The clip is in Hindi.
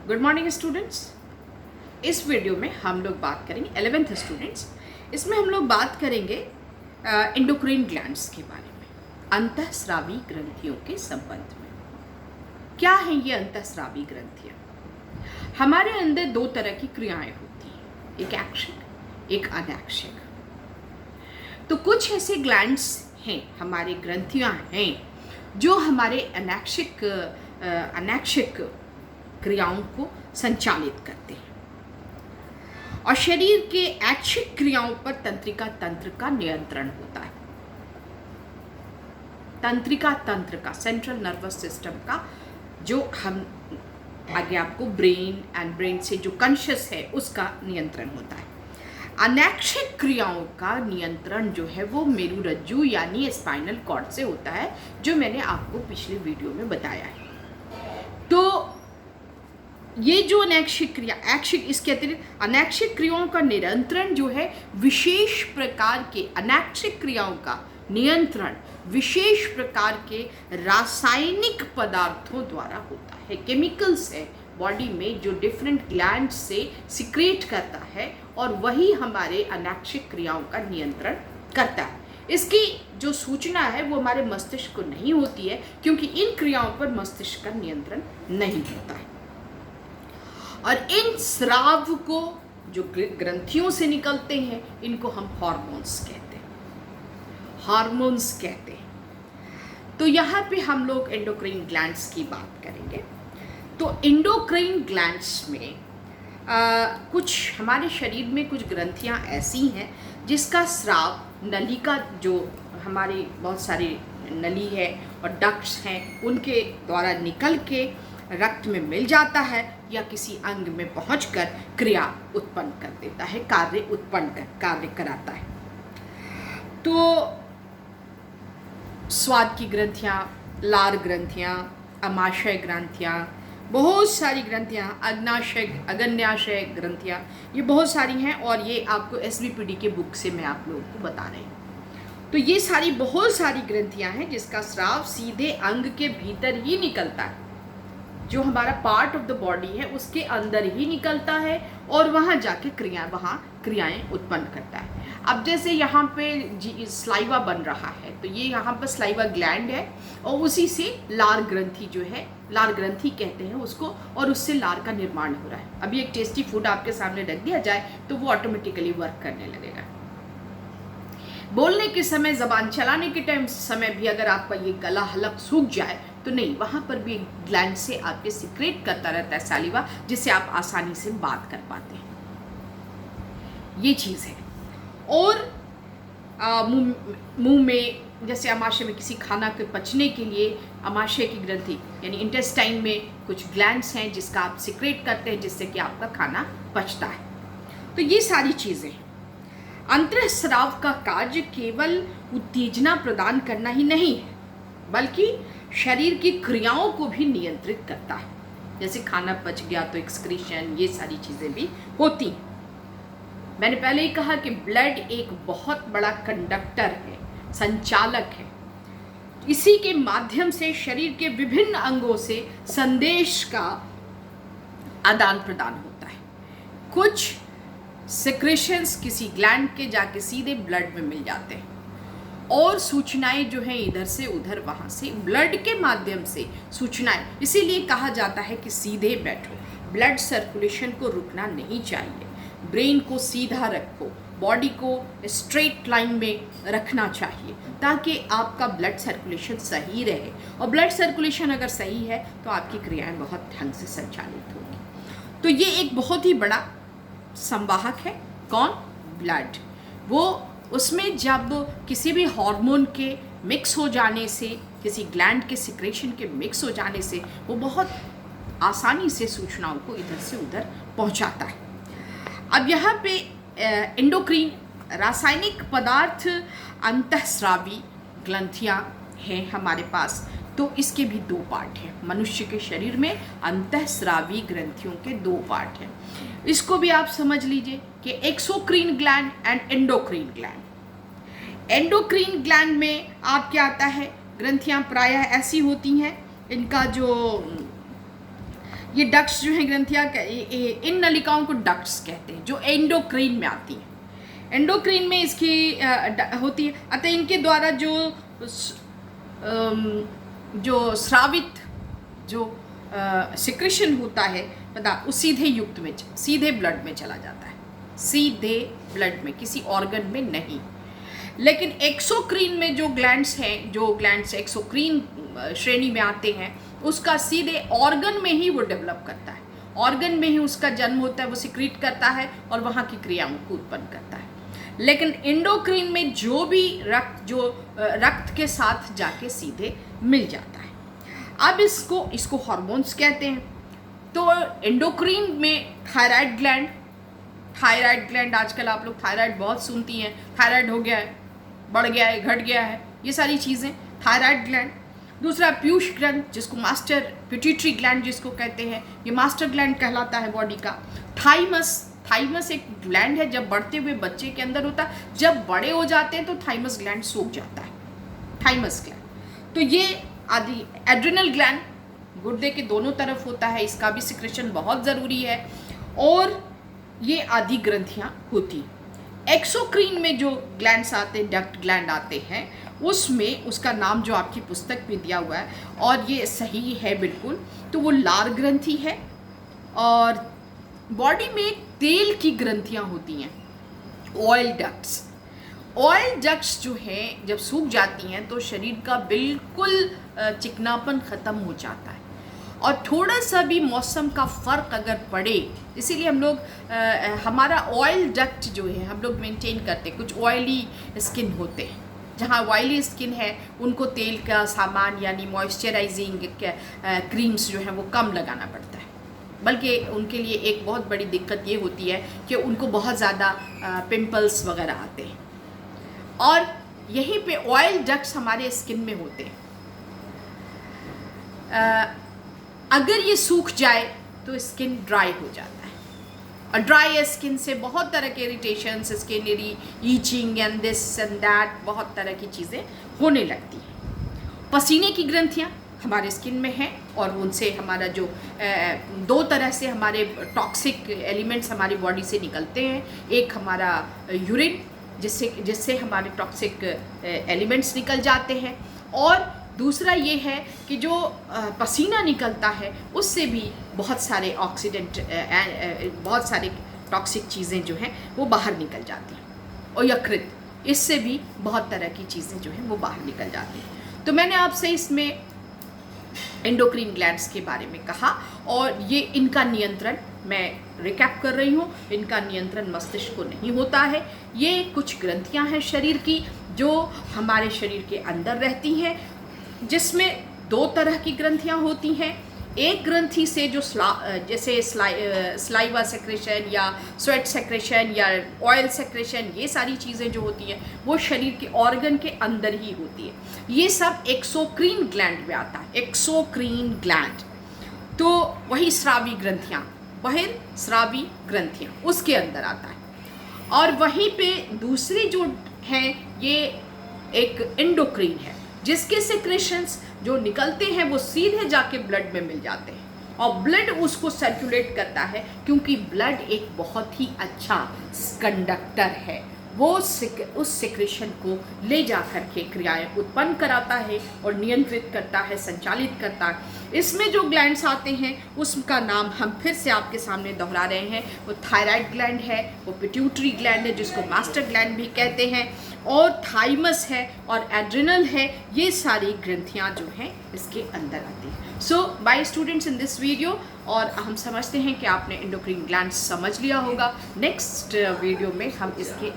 Good morning students. इस वीडियो में हम लोग बात करेंगे 11th स्टूडेंट्स। इसमें हम लोग बात करेंगे एंडोक्राइन ग्लैंड्स के बारे में, अंतःस्रावी ग्रंथियों के संबंध में। क्या है ये अंतःस्रावी ग्रंथियाँ? हमारे अंदर दो तरह की क्रियाएं होती हैं, एक ऐच्छिक एक अनैच्छिक। तो कुछ ऐसे ग्लैंड्स हैं, हमारे ग्रंथियाँ हैं जो हमारे अनैच्छिक क्रियाओं को संचालित करते हैं और शरीर के ऐच्छिक क्रियाओं पर तंत्रिका तंत्र का नियंत्रण होता है। तंत्रिका तंत्र का, सेंट्रल नर्वस सिस्टम का, जो हम आगे आपको ब्रेन से जो कॉन्शियस है उसका नियंत्रण होता है। अनैच्छिक क्रियाओं का नियंत्रण जो है वो मेरुरज्जु यानी स्पाइनल कॉर्ड से होता है, जो मैंने आपको पिछले वीडियो में बताया है। तो ये जो अनैच्छिक क्रिया, ऐच्छिक, इसके अतिरिक्त अनैच्छिक क्रियाओं का नियंत्रण जो है विशेष प्रकार के, अनैच्छिक क्रियाओं का नियंत्रण विशेष प्रकार के रासायनिक पदार्थों द्वारा होता है। केमिकल्स है बॉडी में जो डिफरेंट ग्लैंड से सिक्रेट करता है और वही हमारे अनैच्छिक क्रियाओं का नियंत्रण करता है। इसकी जो सूचना है वो हमारे मस्तिष्क को नहीं होती है, क्योंकि इन क्रियाओं पर मस्तिष्क का नियंत्रण नहीं होता है। और इन स्राव को जो ग्रंथियों से निकलते हैं, इनको हम हार्मोन्स कहते हैं। तो यहाँ पे हम लोग एंडोक्राइन ग्लैंड्स की बात करेंगे। तो एंडोक्राइन ग्लैंड्स में कुछ हमारे शरीर में कुछ ग्रंथियाँ ऐसी हैं जिसका स्राव नलिका, जो हमारे बहुत सारे नली है और डक्ट्स हैं, उनके द्वारा निकल के रक्त में मिल जाता है या किसी अंग में पहुंचकर क्रिया उत्पन्न कर देता है, कार्य कराता है। तो स्वाद की ग्रंथियाँ, लार ग्रंथियाँ, अमाशय ग्रंथियाँ, बहुत सारी ग्रंथियाँ, अग्न्याशय ग्रंथियाँ, ये बहुत सारी हैं और ये आपको SVPD के बुक से मैं आप लोगों को बता रही हूँ। तो ये सारी बहुत सारी ग्रंथियाँ हैं जिसका स्राव सीधे अंग के भीतर ही निकलता है, जो हमारा पार्ट ऑफ द बॉडी है उसके अंदर ही निकलता है और वहाँ जाके क्रियाएं उत्पन्न करता है। अब जैसे यहाँ पे स्लाइवा बन रहा है, तो ये यहाँ पर स्लाइवा ग्लैंड है और उसी से लार ग्रंथि जो है, लार ग्रंथि कहते हैं उसको, और उससे लार का निर्माण हो रहा है। अभी एक टेस्टी फूड आपके सामने रख दिया जाए तो वो ऑटोमेटिकली वर्क करने लगेगा। बोलने के समय, जबान चलाने के समय भी अगर आपका ये गला हलक सूख जाए तो नहीं, वहाँ पर भी ग्लैंड से आपके सिक्रेट करता रहता है सैलिवा, जिससे आप आसानी से बात कर पाते हैं। ये चीज़ है। और मुंह में, जैसे आमाशय में किसी खाना के पचने के लिए आमाशय की ग्रंथि यानी इंटेस्टाइन में कुछ ग्लैंड्स हैं जिसका आप सिक्रेट करते हैं, जिससे कि आपका खाना पचता है। तो ये सारी चीज़ें। अंतःस्राव का कार्य केवल उत्तेजना प्रदान करना ही नहीं है, बल्कि शरीर की क्रियाओं को भी नियंत्रित करता है। जैसे खाना पच गया तो एक्सक्रीशन, ये सारी चीज़ें भी होती हैं। मैंने पहले ही कहा कि ब्लड एक बहुत बड़ा कंडक्टर है, संचालक है। इसी के माध्यम से शरीर के विभिन्न अंगों से संदेश का आदान प्रदान होता है। कुछ सिक्रेशंस किसी ग्लैंड के जाके सीधे ब्लड में मिल जाते हैं और सूचनाएं जो हैं इधर से उधर, वहाँ से ब्लड के माध्यम से सूचनाएं, इसीलिए कहा जाता है कि सीधे बैठो, ब्लड सर्कुलेशन को रुकना नहीं चाहिए, ब्रेन को सीधा रखो, बॉडी को स्ट्रेट लाइन में रखना चाहिए ताकि आपका ब्लड सर्कुलेशन सही रहे। और ब्लड सर्कुलेशन अगर सही है तो आपकी क्रियाएं बहुत ढंग से संचालित होंगी। तो ये एक बहुत ही बड़ा संवाहक है। कौन? ब्लड। वो उसमें जब किसी भी हार्मोन के मिक्स हो जाने से, किसी ग्लैंड के सिक्रेशन के मिक्स हो जाने से, वो बहुत आसानी से सूचनाओं को इधर से उधर पहुंचाता है। अब यहाँ पे एंडोक्रीन रासायनिक पदार्थ अंतःस्रावी ग्रंथियाँ हैं हमारे पास। तो इसके भी दो पार्ट हैं। मनुष्य के शरीर में अंतःस्रावी ग्रंथियों के दो पार्ट हैं। इसको भी आप समझ लीजिए कि exocrine gland and endocrine gland. Endocrine gland में आप क्या आता है, ग्रंथियां प्रायः ऐसी होती हैं, इनका जो ये डक्ट्स जो हैं ग्रंथियाँ, इन नलिकाओं को डक्ट्स कहते हैं, जो एंडोक्रीन में आती हैं। एंडोक्रीन में इसकी होती है। अतः इनके द्वारा जो स्रावित जो सिक्रेशन होता है पता, वो सीधे युक्त में, सीधे ब्लड में चला जाता है, सीधे ब्लड में, किसी ऑर्गन में नहीं। लेकिन एक्सोक्रीन में जो ग्लैंड्स हैं, जो ग्लैंड्स एक्सोक्रीन श्रेणी में आते हैं, उसका सीधे ऑर्गन में ही वो डेवलप करता है, ऑर्गन में ही उसका जन्म होता है, वो सिक्रीट करता है और वहाँ की क्रियाओं को उत्पन्न करता है। लेकिन एंडोक्रीन में जो भी रक्त के साथ जाके सीधे मिल जाता है। अब इसको हार्मोन्स कहते हैं। तो एंडोक्रीन में थायराइड ग्लैंड, आजकल आप लोग थायराइड बहुत सुनती हैं, थायराइड हो गया है, बढ़ गया है, घट गया है, ये सारी चीज़ें, थायराइड ग्लैंड। दूसरा पीयूष ग्लैंड, जिसको मास्टर पिट्यूटरी ग्लैंड जिसको कहते हैं, ये मास्टर ग्लैंड कहलाता है बॉडी का। थाइमस एक ग्लैंड है, जब बढ़ते हुए बच्चे के अंदर होता है, जब बड़े हो जाते हैं तो थाइमस ग्लैंड सूख जाता है, थाइमस ग्लैंड। तो ये आदि एड्रिनल ग्लैंड गुर्दे के दोनों तरफ होता है, इसका भी सिक्रेशन बहुत ज़रूरी है, और ये आदि ग्रंथियाँ होती हैं। एक्सोक्रीन में जो ग्लैंड्स आते हैं, डक्ट ग्लैंड आते हैं, उसमें उसका नाम जो आपकी पुस्तक में दिया हुआ है, और ये सही है बिल्कुल, तो वो लार ग्रंथि है। और बॉडी में तेल की ग्रंथियाँ होती हैं, ऑयल डक्ट्स। ऑयल डक्ट्स जो हैं जब सूख जाती हैं तो शरीर का बिल्कुल चिकनापन ख़त्म हो जाता है, और थोड़ा सा भी मौसम का फ़र्क अगर पड़े, इसीलिए हम लोग हमारा ऑयल डक्ट जो है हम लोग मेंटेन करते हैं। कुछ ऑयली स्किन होते हैं, जहाँ ऑयली स्किन है उनको तेल का सामान यानी मॉइस्चराइजिंग क्रीम्स जो हैं वो कम लगाना पड़ता है। बल्कि उनके लिए एक बहुत बड़ी दिक्कत ये होती है कि उनको बहुत ज़्यादा पिंपल्स वगैरह आते हैं, और यहीं पे ऑयल डक्ट्स हमारे स्किन में होते हैं। अगर ये सूख जाए तो स्किन ड्राई हो जाता है, और ड्राई स्किन से बहुत तरह के irritations, skin itching and this and that, बहुत तरह की चीज़ें होने लगती हैं। पसीने की ग्रंथियाँ हमारे स्किन में हैं, और उनसे हमारा जो दो तरह से हमारे टॉक्सिक एलिमेंट्स हमारी बॉडी से निकलते हैं। एक हमारा यूरिन, जिससे हमारे टॉक्सिक एलिमेंट्स निकल जाते हैं, और दूसरा ये है कि जो पसीना निकलता है उससे भी बहुत सारे ऑक्सीडेंट, बहुत सारे टॉक्सिक चीज़ें जो हैं वो बाहर निकल जाती हैं, और यकृत, इससे भी बहुत तरह की चीज़ें जो हैं वो बाहर निकल जाती हैं। तो मैंने आपसे इसमें एंडोक्रीन ग्लैंड्स के बारे में कहा, और ये इनका नियंत्रण, मैं रिकैप कर रही हूँ, इनका नियंत्रण मस्तिष्क को नहीं होता है। ये कुछ ग्रंथियाँ हैं शरीर की जो हमारे शरीर के अंदर रहती हैं, जिसमें दो तरह की ग्रंथियाँ होती हैं। एक ग्रंथि से जो जैसे स्लाइवा सेक्रेशन या स्वेट सेक्रेशन या ऑयल सेक्रेशन, ये सारी चीज़ें जो होती हैं वो शरीर के ऑर्गन के अंदर ही होती है। ये सब एक्सोक्रीन ग्लैंड में आता है, एक्सोक्रीन ग्लैंड। तो वही स्रावी ग्रंथियाँ, बहिर्स्रावी ग्रंथियाँ उसके अंदर आता है। और वहीं पे दूसरी जो है ये एक एंडोक्रीन है, जिसके सेक्रेशंस जो निकलते हैं वो सीधे जाके ब्लड में मिल जाते हैं, और ब्लड उसको सर्कुलेट करता है, क्योंकि ब्लड एक बहुत ही अच्छा कंडक्टर है। वो उस सेक्रेशन को ले जा कर के क्रियाएं उत्पन्न कराता है और नियंत्रित करता है, संचालित करता है। इसमें जो ग्लैंड्स आते हैं उसका नाम हम फिर से आपके सामने दोहरा रहे हैं, वो थायराइड ग्लैंड है, वो पिट्यूटरी ग्लैंड है जिसको मास्टर ग्लैंड भी कहते हैं, और थाइमस है और एड्रिनल है। ये सारी ग्रंथियाँ जो हैं इसके अंदर आती हैं। So bye students in this video, और हम समझते हैं कि आपने एंडोक्रीन ग्लैंड्स समझ लिया होगा। नेक्स्ट वीडियो में हम इसके